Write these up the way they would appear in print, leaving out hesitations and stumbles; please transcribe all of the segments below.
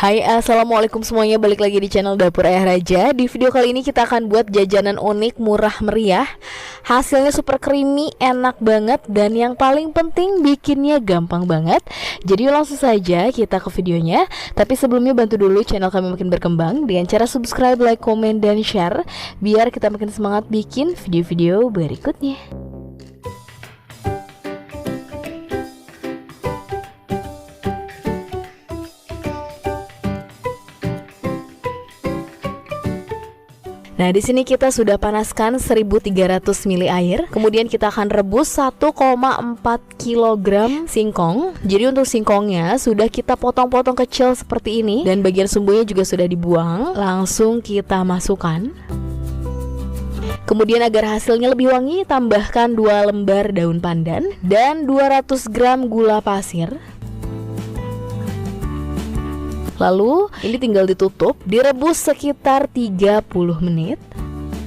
Hai, assalamualaikum semuanya, balik lagi di channel Dapur Ayah Raja. Di video kali ini kita akan buat jajanan unik, murah meriah. Hasilnya super creamy, enak banget, dan yang paling penting bikinnya gampang banget. Jadi langsung saja kita ke videonya. Tapi sebelumnya bantu dulu channel kami makin berkembang dengan cara subscribe, like, komen, dan share, biar kita makin semangat bikin video-video berikutnya. Nah, di sini kita sudah panaskan 1300 ml air. Kemudian kita akan rebus 1,4 kg singkong. Jadi untuk singkongnya sudah kita potong-potong kecil seperti ini, dan bagian sumbunya juga sudah dibuang. Langsung kita masukkan. Kemudian agar hasilnya lebih wangi, tambahkan 2 lembar daun pandan dan 200 gram gula pasir. Lalu ini tinggal ditutup, direbus sekitar 30 menit.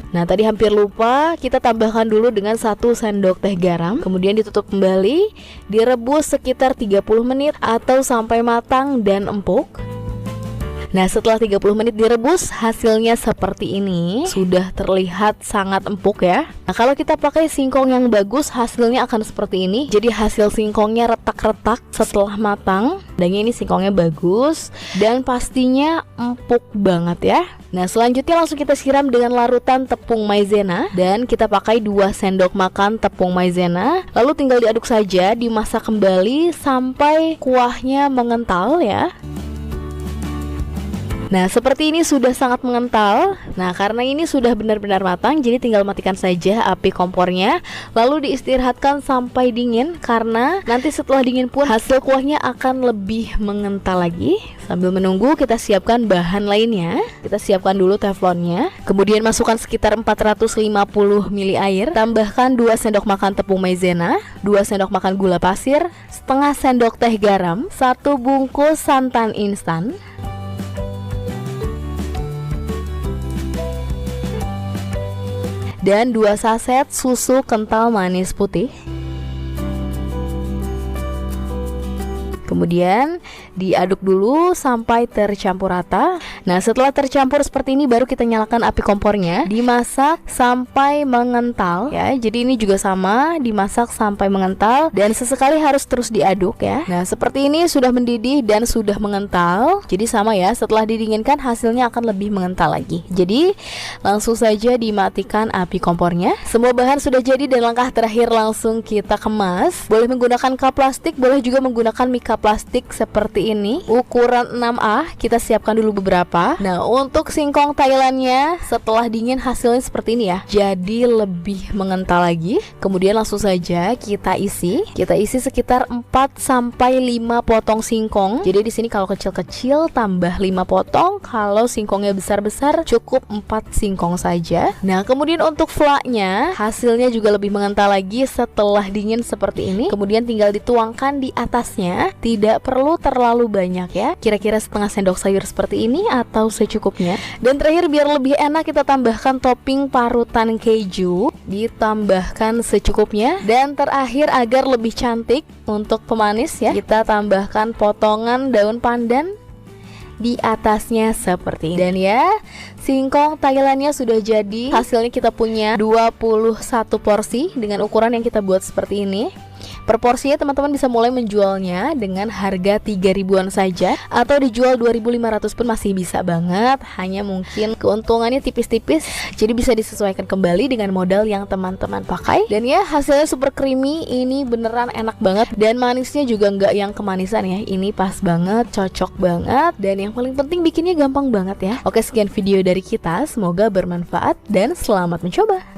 Nah, tadi hampir lupa, kita tambahkan dulu dengan 1 sendok teh garam. Kemudian ditutup kembali, direbus sekitar 30 menit atau sampai matang dan empuk. Nah, setelah 30 menit direbus, hasilnya seperti ini. Sudah terlihat sangat empuk ya. Nah, kalau kita pakai singkong yang bagus, hasilnya akan seperti ini. Jadi hasil singkongnya retak-retak setelah matang. Dan ini singkongnya bagus dan pastinya empuk banget ya. Nah, selanjutnya langsung kita siram dengan larutan tepung maizena. Dan kita pakai 2 sendok makan tepung maizena. Lalu tinggal diaduk saja, dimasak kembali sampai kuahnya mengental ya. Nah, seperti ini sudah sangat mengental. Nah, karena ini sudah benar-benar matang, jadi tinggal matikan saja api kompornya. Lalu diistirahatkan sampai dingin, karena nanti setelah dingin pun hasil kuahnya akan lebih mengental lagi. Sambil menunggu, kita siapkan bahan lainnya. Kita siapkan dulu teflonnya. Kemudian masukkan sekitar 450 ml air. Tambahkan 2 sendok makan tepung maizena, 2 sendok makan gula pasir, setengah sendok teh garam, 1 bungkus santan instan, dan 2 saset susu kental manis putih. Kemudian diaduk dulu sampai tercampur rata. Nah, setelah tercampur seperti ini baru kita nyalakan api kompornya. Dimasak sampai mengental ya. Jadi ini juga sama, dimasak sampai mengental dan sesekali harus terus diaduk ya. Nah, seperti ini sudah mendidih dan sudah mengental. Jadi sama ya, setelah didinginkan hasilnya akan lebih mengental lagi. Jadi langsung saja dimatikan api kompornya. Semua bahan sudah jadi dan langkah terakhir langsung kita kemas. Boleh menggunakan cup plastik, boleh juga menggunakan mika plastik seperti ini. Ukuran 6A, kita siapkan dulu beberapa. Nah, untuk singkong Thailandnya setelah dingin hasilnya seperti ini ya. Jadi lebih mengental lagi. Kemudian langsung saja kita isi. Kita isi sekitar 4 sampai 5 potong singkong. Jadi di sini kalau kecil-kecil tambah 5 potong, kalau singkongnya besar-besar cukup 4 singkong saja. Nah, kemudian untuk flaknya hasilnya juga lebih mengental lagi setelah dingin seperti ini. Kemudian tinggal dituangkan di atasnya. Tidak perlu terlalu banyak ya. Kira-kira setengah sendok sayur seperti ini atau secukupnya. Dan terakhir biar lebih enak kita tambahkan topping parutan keju. Ditambahkan secukupnya. Dan terakhir agar lebih cantik untuk pemanis ya, kita tambahkan potongan daun pandan di atasnya seperti ini. Dan ya, singkong Thailandnya sudah jadi. Hasilnya kita punya 21 porsi dengan ukuran yang kita buat seperti ini. Per porsinya teman-teman bisa mulai menjualnya dengan harga 3.000-an saja, atau dijual 2.500 pun masih bisa banget. Hanya mungkin keuntungannya tipis-tipis, jadi bisa disesuaikan kembali dengan modal yang teman-teman pakai. Dan ya, hasilnya super creamy. Ini beneran enak banget. Dan manisnya juga nggak yang kemanisan ya. Ini pas banget, cocok banget. Dan yang paling penting bikinnya gampang banget ya. Oke, sekian video dari kita. Semoga bermanfaat dan selamat mencoba.